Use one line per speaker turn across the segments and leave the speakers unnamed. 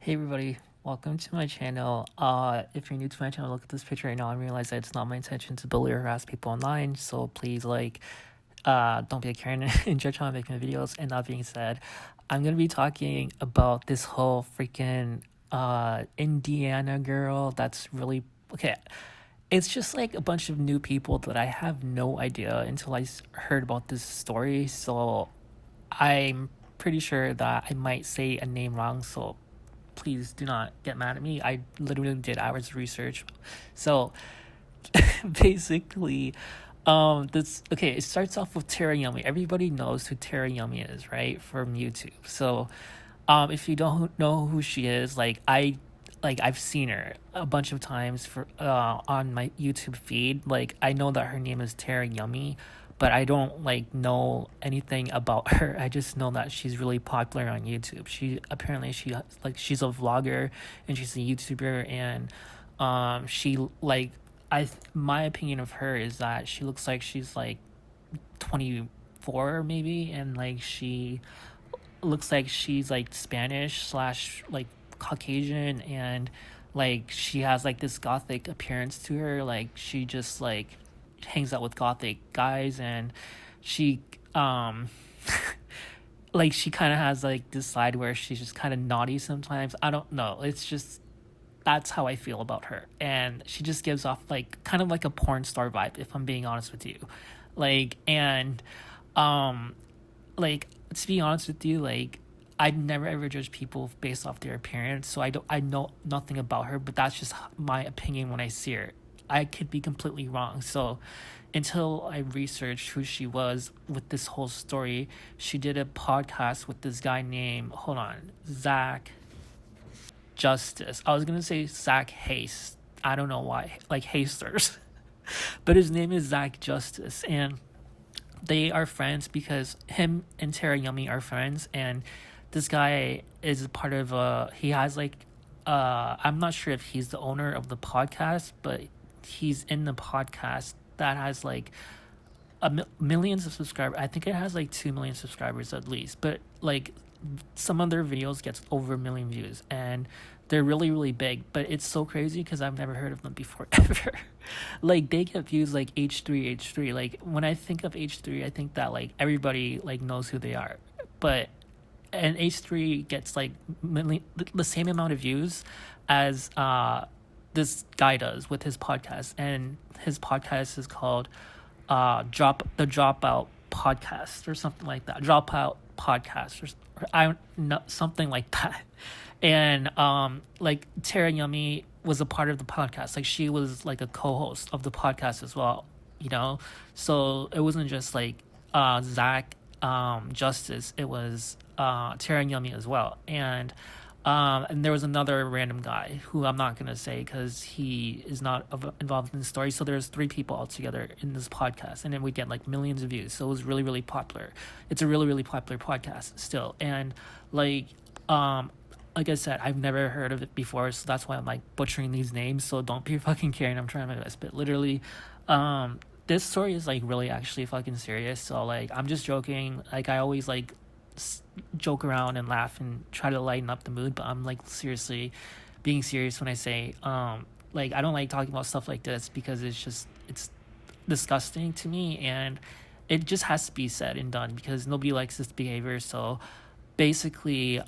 Hey everybody, welcome to my channel. If you're new to my channel, look at this picture right now and realize that it's not my intention to bully or harass people online. So please, don't be a Karen and judge how I'm making my videos. And that being said, I'm gonna be talking about this whole freaking Indiana girl. That's really okay. It's just like a bunch of new people that I have no idea until I heard about this story. So I'm pretty sure that I might say a name wrong. So please do not get mad at me. I literally did hours of research. So basically, this okay, it starts off with Tera Yummy. Everybody knows who Tera Yummy is, right? From YouTube. So if you don't know who she is, I've seen her a bunch of times for on my YouTube feed. Like I know that her name is Tera Yummy, but I don't know anything about her. I just know that she's really popular on YouTube. She's a vlogger and she's a YouTuber, and she like my opinion of her is that she looks like she's like 24 maybe, and like she looks like she's like Spanish slash like Caucasian, and like she has like this gothic appearance to her. Like she just like hangs out with gothic guys, and she like she kind of has like this side where she's just kind of naughty sometimes. I don't know. It's just that's how I feel about her, and she just gives off like kind of like a porn star vibe, if I'm being honest with you. Like and um like to be honest with you, like I never ever judge people based off their appearance, so I know nothing about her, but that's just my opinion when I see her. I could be completely wrong. So until I researched who she was with this whole story, she did a podcast with this guy named Zach Justice. I was gonna say Zach Haste. I don't know why, like Hasters, but his name is Zach Justice, and they are friends because him and Tera Yummy are friends, and this guy is part of he has I'm not sure if he's the owner of the podcast, but he's in the podcast that has like millions of subscribers. I think it has like 2 million subscribers at least, but like some of their videos gets over a million views, and they're really really big. But it's so crazy because I've never heard of them before ever. Like they get views like H3. Like when I think of H3, I think that like everybody like knows who they are, but and H3 gets like the same amount of views as this guy does with his podcast, and his podcast is called Dropout Podcast or something like that. Dropout Podcast or I don't know, something like that. And like Tera Yummy was a part of the podcast. Like she was like a co-host of the podcast as well, you know. So it wasn't just like Zach Justice. It was Tera Yummy as well, and there was another random guy who I'm not gonna say because he is not involved in the story. So there's 3 people altogether in this podcast, and then we get like millions of views. So it was really really popular. It's a really really popular podcast still, and like I said, I've never heard of it before, so that's why I'm like butchering these names. So don't be fucking caring. I'm trying my best, but literally, this story is like really actually fucking serious. So like I'm just joking. Like I always like joke around and laugh and try to lighten up the mood, but I'm like seriously being serious when I say like I don't like talking about stuff like this because it's disgusting to me, and it just has to be said and done because nobody likes this behavior. So basically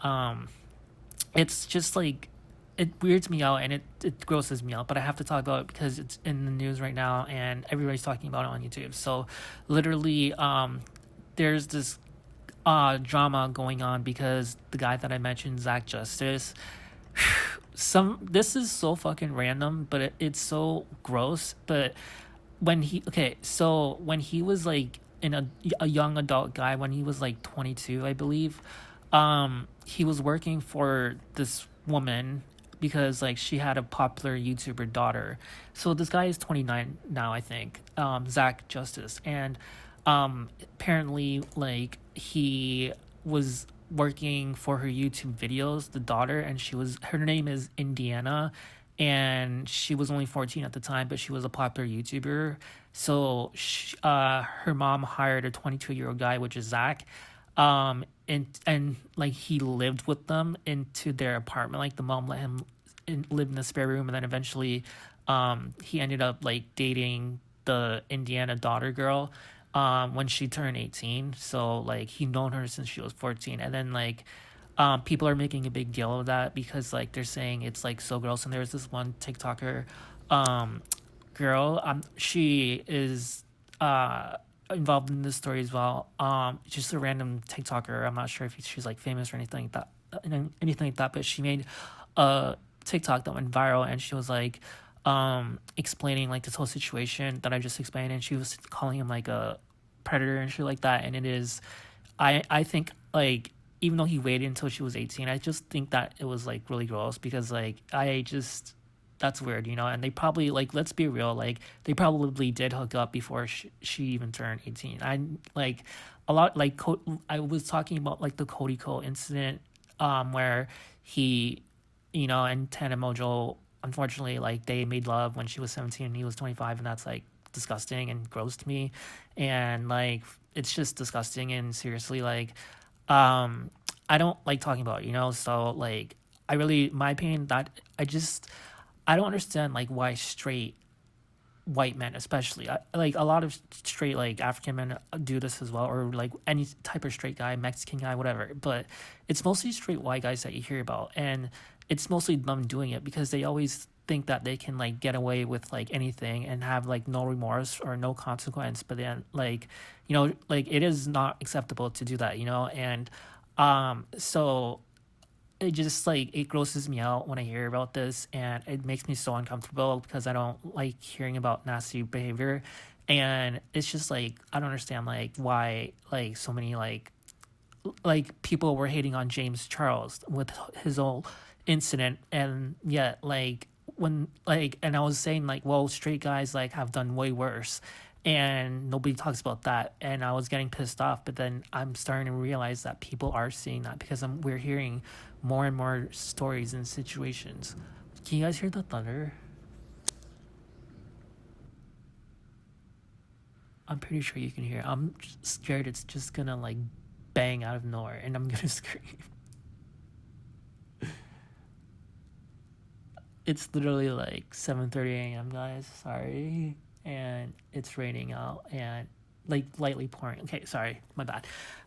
it's just like it weirds me out, and it grosses me out, but I have to talk about it because it's in the news right now and everybody's talking about it on YouTube. So literally there's this drama going on because the guy that I mentioned, Zach Justice, this is so fucking random, but it's so gross. But when he was like in a young adult guy, when he was like 22 I believe, he was working for this woman because like she had a popular YouTuber daughter. So this guy is 29 now, I think, Zach Justice, and apparently like he was working for her YouTube videos, the daughter, and her name is Indiana, and she was only 14 at the time, but she was a popular YouTuber. So her mom hired a 22-year-old guy, which is Zach, And like he lived with them into their apartment. Like the mom let him live in the spare room, and then eventually he ended up like dating the Indiana daughter girl when she turned 18. So like he known her since she was 14. And then like people are making a big deal of that because like they're saying it's like so gross. And there's this one TikToker um girl, she is involved in this story as well. Just a random TikToker. I'm not sure if she's like famous or anything like that, but she made a TikTok that went viral, and she was like explaining like this whole situation that I just explained, and she was calling him like a predator and shit like that. And it is, I think like even though he waited until she was 18, I just think that it was like really gross because like I just, that's weird, you know. And they probably, like, let's be real, like they probably did hook up before she even turned 18. I like a lot, like I was talking about like the Cody Cole incident where he, you know, and Tana Mojo, unfortunately, like they made love when she was 17 and he was 25, and that's like disgusting and gross to me. And like it's just disgusting, and seriously, like I don't like talking about it, you know. So like I really, my opinion, that I don't understand like why straight white men, especially, like a lot of straight like African men do this as well, or like any type of straight guy, Mexican guy, whatever. But it's mostly straight white guys that you hear about, and it's mostly them doing it because they always think that they can like get away with like anything and have like no remorse or no consequence. But then like, you know, like it is not acceptable to do that, you know. And so it just like it grosses me out when I hear about this, and it makes me so uncomfortable because I don't like hearing about nasty behavior. And it's just like I don't understand like why like so many like people were hating on James Charles with his whole incident. And yet like when like, and I was saying like, well, straight guys like have done way worse, and nobody talks about that. And I was getting pissed off, but then I'm starting to realize that people are seeing that because we're hearing more and more stories and situations. Can you guys hear the thunder? I'm pretty sure you can hear. I'm scared it's just gonna like bang out of nowhere and I'm gonna scream. It's literally like 7:30 a.m., guys. Sorry. And it's raining out and like lightly pouring. Okay, sorry, my bad.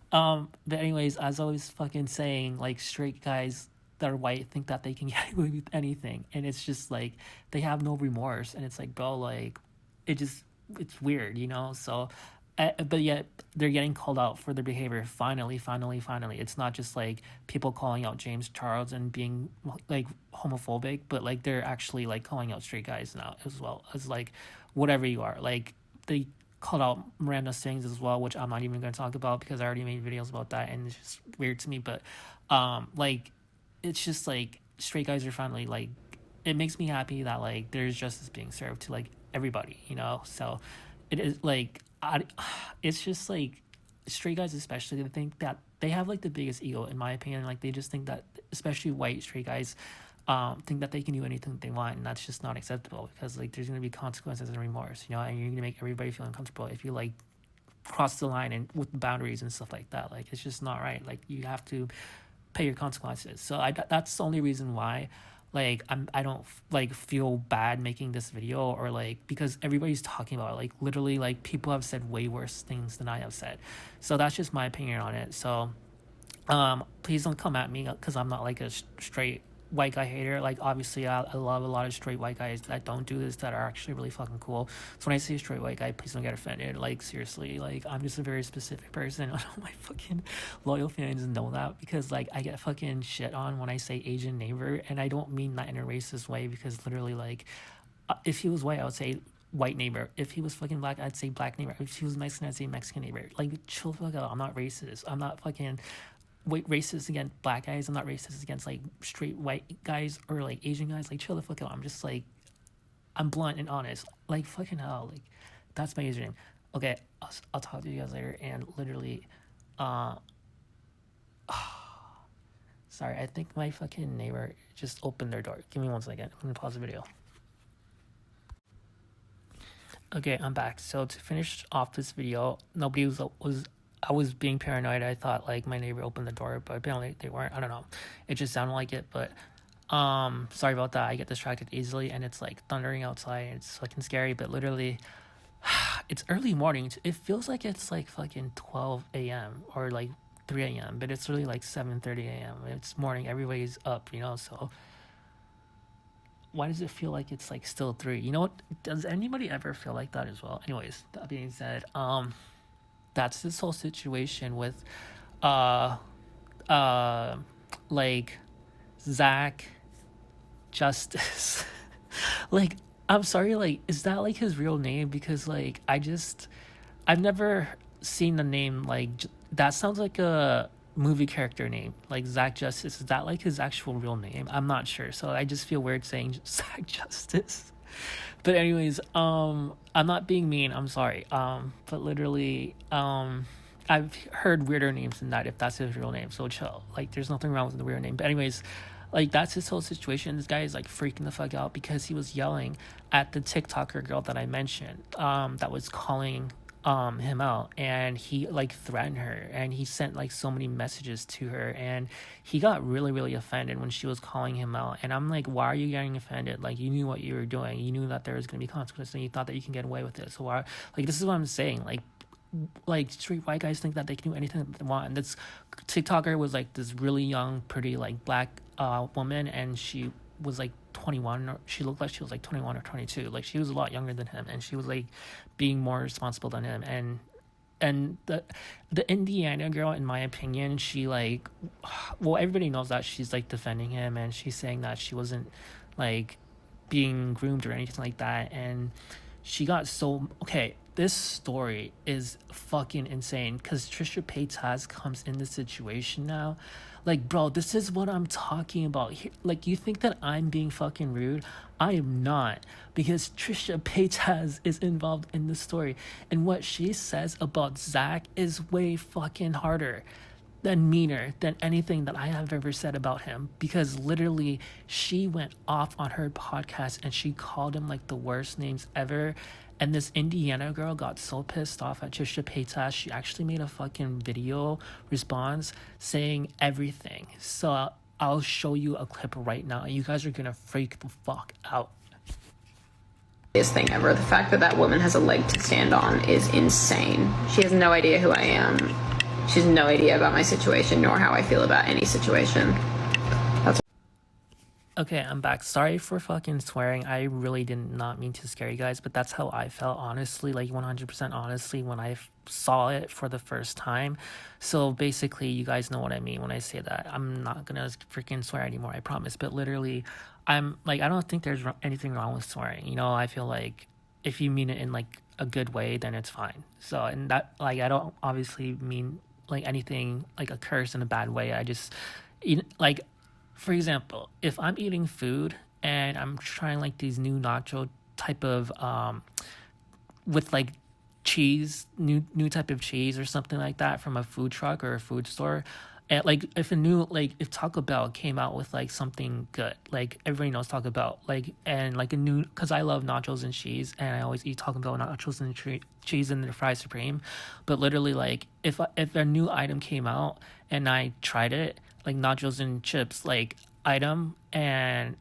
But anyways, as I was fucking saying, like straight guys that are white think that they can get away with anything, and it's just like they have no remorse, and it's like, bro, like it just, it's weird, you know. So but yet they're getting called out for their behavior. Finally, it's not just like people calling out James Charles and being like homophobic, but like they're actually like calling out straight guys now as well as like whatever you are. Like they called out Miranda Sings as well, which I'm not even going to talk about because I already made videos about that, and it's just weird to me. But like it's just like straight guys are finally like, it makes me happy that like there's justice being served to like everybody, you know. So it is like it's just like straight guys especially, they think that they have like the biggest ego in my opinion. Like they just think that, especially white straight guys, think that they can do anything they want, and that's just not acceptable because like there's going to be consequences and remorse, you know. And you're going to make everybody feel uncomfortable if you like cross the line and with boundaries and stuff like that. Like it's just not right. Like you have to pay your consequences. So that's the only reason why like I don't like feel bad making this video, or like because everybody's talking about it. Like literally like people have said way worse things than I have said. So that's just my opinion on it. So please don't come at me because I'm not like a straight white guy hater. Like obviously I love a lot of straight white guys that don't do this, that are actually really fucking cool. So when I say straight white guy, please don't get offended. Like seriously, like I'm just a very specific person. I know my fucking loyal fans know that because like I get fucking shit on when I say Asian neighbor, and I don't mean that in a racist way because literally like if he was white I would say white neighbor. If he was fucking black I'd say black neighbor. If he was Mexican I'd say Mexican neighbor. Like chill the fuck out. I'm not racist. I'm not fucking racist against black guys. I'm not racist against like straight white guys or like Asian guys. Like chill the fuck out. I'm just like, I'm blunt and honest. Like fucking hell. Like that's my username. Okay, I'll talk to you guys later. And literally, sorry, I think my fucking neighbor just opened their door. Give me 1 second. I'm gonna pause the video. Okay, I'm back. So to finish off this video, nobody was I was being paranoid. I thought like my neighbor opened the door, but apparently they weren't. I don't know. It just sounded like it, but sorry about that. I get distracted easily, and it's like thundering outside, and it's fucking scary. But literally, it's early morning. It feels like it's like fucking 12 a.m. or like 3 a.m., but it's really like 7:30 a.m. It's morning. Everybody's up, you know. So why does it feel like it's like still 3? You know what? Does anybody ever feel like that as well? Anyways, that being said, that's this whole situation with uh like Zach Justice. Like, I'm sorry, like, is that like his real name? Because like I've never seen the name like that. Sounds like a movie character name, like Zach Justice. Is that like his actual real name? I'm not sure, so I just feel weird saying Zach Justice. But anyways, I'm not being mean, I'm sorry. But literally, I've heard weirder names than that if that's his real name, so chill. Like, there's nothing wrong with the weird name. But anyways, like, that's his whole situation. This guy is like freaking the fuck out because he was yelling at the TikToker girl that I mentioned, that was calling him out, and he like threatened her, and he sent like so many messages to her, and he got really really offended when she was calling him out. And I'm like, why are you getting offended? Like, you knew what you were doing, you knew that there was going to be consequences, and you thought that you can get away with it. So why, like, this is what I'm saying, like straight white guys think that they can do anything that they want. And this TikToker was like this really young pretty like black woman, and she was like 21, or she looked like she was like 21 or 22. Like, she was a lot younger than him, and she was like being more responsible than him. And the Indiana girl, in my opinion, she like, well, everybody knows that she's like defending him, and she's saying that she wasn't like being groomed or anything like that. And she got so, okay, this story is fucking insane because Trisha Payas comes in this situation now. Like, bro, this is what I'm talking about here. Like, you think that I'm being fucking rude? I am not, because Trisha Payas is involved in the story, and what she says about Zach is way fucking harder than meaner than anything that I have ever said about him, because literally she went off on her podcast and she called him like the worst names ever. And this Indiana girl got so pissed off at Trisha Paytas, she actually made a fucking video response saying everything. So I'll show you a clip right now. You guys are gonna freak the fuck out.
Thing ever. The fact that that woman has a leg to stand on is insane. She has no idea who I am. She has no idea about my situation, nor how I feel about any situation.
Okay, I'm back. Sorry for fucking swearing. I really did not mean to scare you guys, but that's how I felt, honestly, like 100% honestly, when I saw it for the first time. So basically, you guys know what I mean when I say that. I'm not gonna freaking swear anymore, I promise. But literally, I'm like, I don't think there's anything wrong with swearing. You know, I feel like if you mean it in like a good way, then it's fine. So, and that, like, I don't obviously mean like anything like a curse in a bad way. I just, like, for example, if I'm eating food and I'm trying like these new nacho type of with like cheese, new type of cheese or something like that from a food truck or a food store, and like if Taco Bell came out with like something good, like everybody knows Taco Bell, like, and like a new, because I love nachos and cheese, and I always eat Taco Bell nachos and cheese and the fries supreme. But literally, like, if a new item came out and I tried it, like nachos and chips like item, and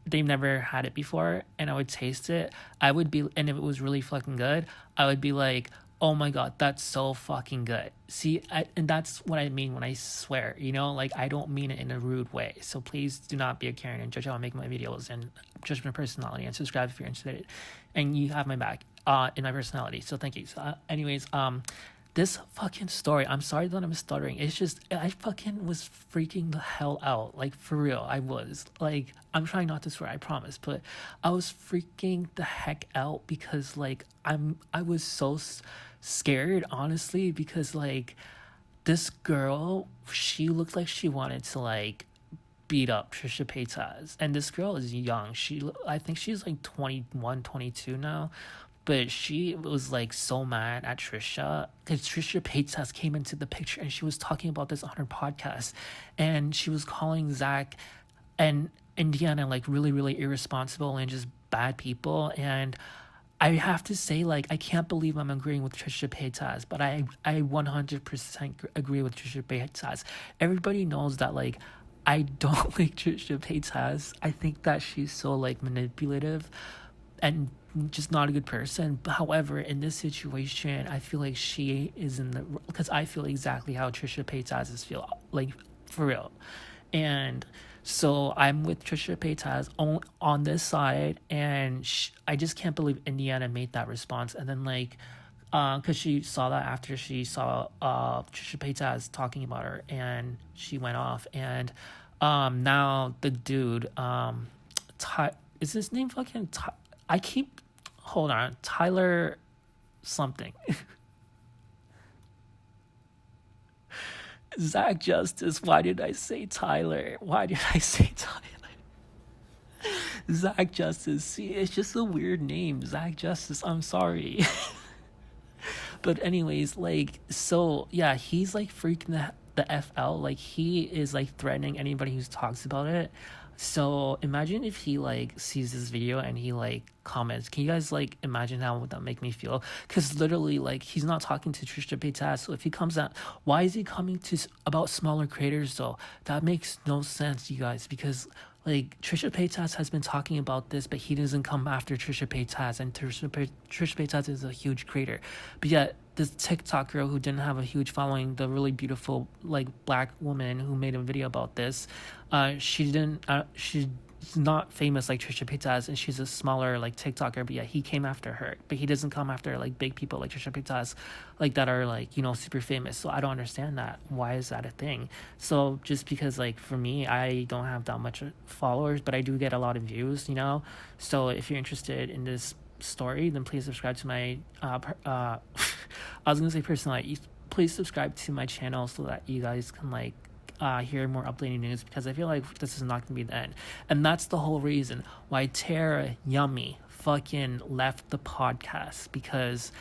they've never had it before, and I would taste it, I would be, and if it was really fucking good, I would be like, oh my god, that's so fucking good. See, and that's what I mean when I swear, you know, like, I don't mean it in a rude way. So please do not be a Karen and judge how I make my videos, and judge my personality, and subscribe if you're interested, and you have my back in my personality. So thank you. So anyways, this fucking story, I'm sorry that I'm stuttering. It's just, I fucking was freaking the hell out. Like, for real, I was. Like, I'm trying not to swear, I promise. But I was freaking the heck out because, like, I was so scared, honestly, because, like, this girl, she looked like she wanted to, like, beat up Trisha Paytas. And this girl is young. I think she's, like, 21, 22 now. But she was like so mad at Trisha because Trisha Paytas came into the picture and she was talking about this on her podcast, and she was calling Zach and Indiana like really, really irresponsible and just bad people. And I have to say, like, I can't believe I'm agreeing with Trisha Paytas, but I 100% agree with Trisha Paytas. Everybody knows that, like, I don't like Trisha Paytas. I think that she's so, like, manipulative and just not a good person. But however, in this situation, I feel like she is in the, because I feel exactly how Trisha Paytas is feel, like, for real. And so I'm with Trisha Paytas on this side, and I just can't believe Indiana made that response. And then, like, because she saw that after she saw Trisha Paytas talking about her, and she went off. And now the dude, is his name fucking I keep, hold on, Tyler something. Zach Justice. Why did I say Tyler? Why did I say Tyler? Zach Justice. See, it's just a weird name. Zach Justice. I'm sorry. But anyways, like, so yeah, he's like freaking the FL. Like, he is like threatening anybody who talks about it. So imagine if he like sees this video and he like comments. Can you guys like imagine how would that make me feel? Because literally, like, he's not talking to Trisha Paytas. So if he comes out, why is he coming to about smaller creators though? That makes no sense, you guys. Because like, Trisha Paytas has been talking about this, but he doesn't come after Trisha Paytas, and Trisha Paytas is a huge creator. But yet, this TikTok girl who didn't have a huge following, the really beautiful, like, black woman who made a video about this, she's not famous like Trisha Paytas, and she's a smaller, like, TikToker, but yeah, he came after her. But he doesn't come after, like, big people like Trisha Paytas, like, that are, like, you know, super famous. So I don't understand that. Why is that a thing? So just because, like, for me, I don't have that much followers, but I do get a lot of views, you know? So if you're interested in this story, then please subscribe to my, I was gonna say personally, please subscribe to my channel so that you guys can, like, hear more updated news, because I feel like this is not gonna be the end. And that's the whole reason why Tera Yummy fucking left the podcast, because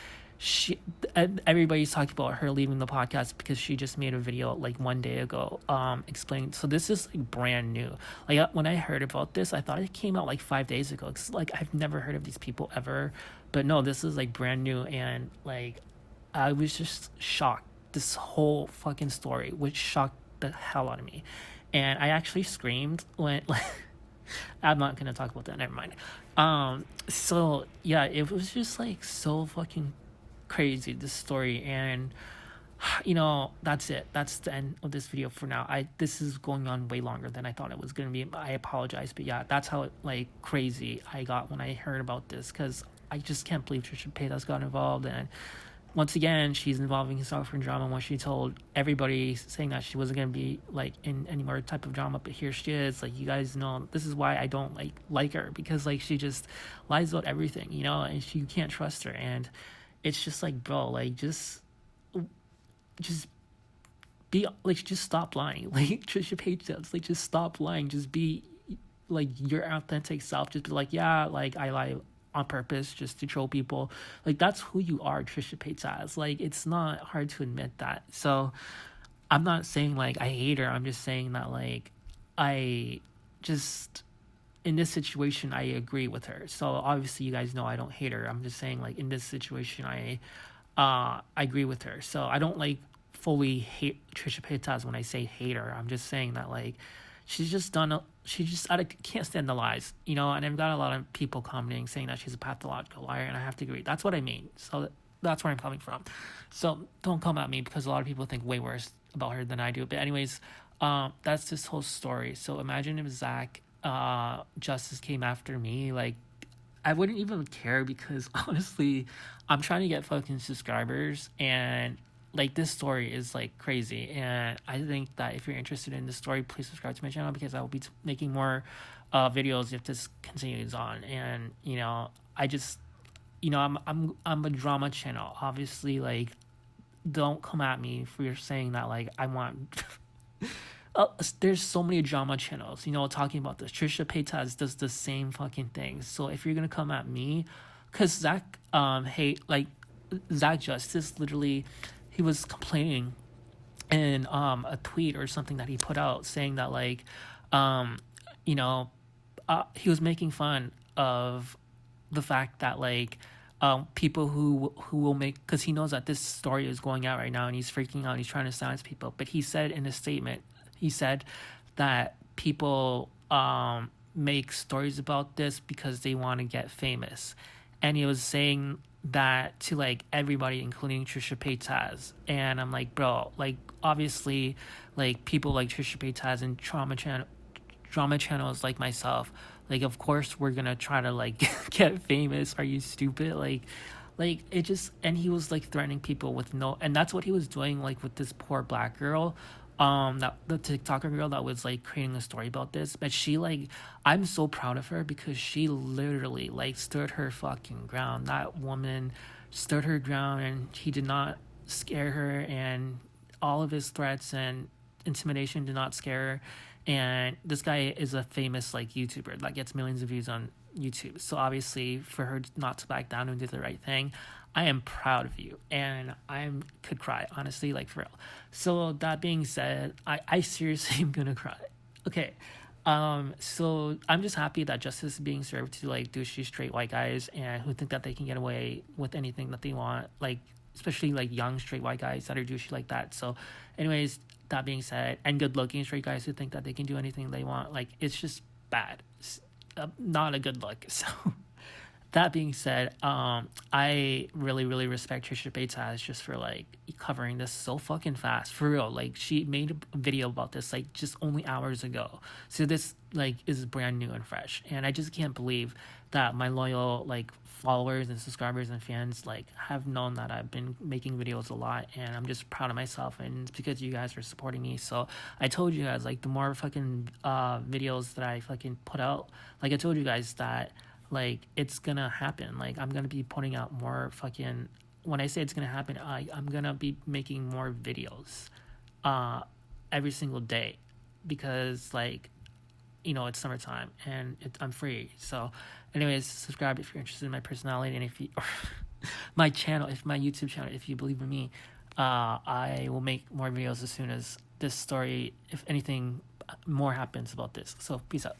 everybody's talking about her leaving the podcast because she just made a video like one day ago explaining. So this is like brand new. Like, when I heard about this, I thought it came out like 5 days ago. It's like, I've never heard of these people ever, but no, this is like brand new. And like, I was just shocked. This whole fucking story, which shocked the hell out of me. And I actually screamed when, like, I'm not gonna talk about that, never mind. So yeah, it was just like so fucking crazy, this story. And you know, that's it. That's the end of this video for now. This is going on way longer than I thought it was gonna be. I apologize, but yeah, that's how like crazy I got when I heard about this, because I just can't believe Trisha Paytas got involved. And once again, she's involving herself in drama when she told everybody, saying that she wasn't going to be like in any more type of drama, but here she is. Like, you guys know, this is why I don't like her, because like she just lies about everything, you know, and you can't trust her. And it's just like, bro, like, just be like, just stop lying. Like, Trisha Paytas, like, just stop lying. Just be like your authentic self. Just be like, yeah, like, I lie on purpose just to troll people. Like, that's who you are, Trisha Paytas. Like, it's not hard to admit that. So I'm not saying like I hate her. I'm just saying that like I just, in this situation, I agree with her. So obviously you guys know I don't hate her. I'm just saying like in this situation I agree with her. So I don't like fully hate Trisha Paytas when I say hate her. I'm just saying that like she's just done I can't stand the lies, you know. And I've got a lot of people commenting saying that she's a pathological liar, and I have to agree. That's what I mean. So that's where I'm coming from. So don't come at me, because a lot of people think way worse about her than I do. But anyways, that's this whole story. So imagine if Zach Justice came after me. Like, I wouldn't even care, because honestly, I'm trying to get fucking subscribers, and like, this story is like crazy. And I think that if you're interested in this story, please subscribe to my channel, because I will be making more videos if this continues on. And you know, I just, you know, I'm a drama channel. Obviously, like, don't come at me for saying that like I want there's so many drama channels, you know, talking about this. Trisha Paytas does the same fucking thing. So if you're gonna come at me, because Zach Zach Justice, literally, he was complaining in a tweet or something that he put out, saying that like you know, he was making fun of the fact that like people who will make, because he knows that this story is going out right now and he's freaking out. He's trying to silence people, but he said in a statement, he said that people make stories about this because they want to get famous, and he was saying that to like everybody, including Trisha Payas. And I'm like, bro, like obviously, like people like Trisha Payas and drama channels like myself, like of course we're gonna try to like get famous. Are you stupid? Like it just, and he was like threatening people with no, and that's what he was doing like with this poor black girl, that the TikToker girl that was like creating a story about this. But she like, I'm so proud of her because she literally like stood her fucking ground. That woman stood her ground and he did not scare her, and all of his threats and intimidation did not scare her. And this guy is a famous like YouTuber that gets millions of views on YouTube. So obviously for her not to back down and do the right thing, I am proud of you. And I could cry, honestly, like for real. So that being said, I seriously am gonna cry. Okay. So I'm just happy that justice is being served to like douchey straight white guys and who think that they can get away with anything that they want, like especially like young straight white guys that are douchey like that. So anyways, that being said, and good looking straight guys who think that they can do anything they want, like it's just bad. It's, not a good look. So that being said, I really, really respect Trisha Paytas just for like covering this so fucking fast. For real. Like she made a video about this like just only hours ago. So this like is brand new and fresh. And I just can't believe that my loyal like followers and subscribers and fans like have known that I've been making videos a lot, and I'm just proud of myself, and it's because you guys are supporting me. So I told you guys like the more fucking videos that I fucking put out, like I told you guys that like it's gonna happen. Like I'm gonna be putting out more fucking, when I say it's gonna happen, I'm gonna be making more videos every single day, because like, you know, it's summertime and I'm free. So anyways, subscribe if you're interested in my personality, and if you or my channel, if my YouTube channel, if you believe in me, I will make more videos as soon as this story, if anything more happens about this. So peace out.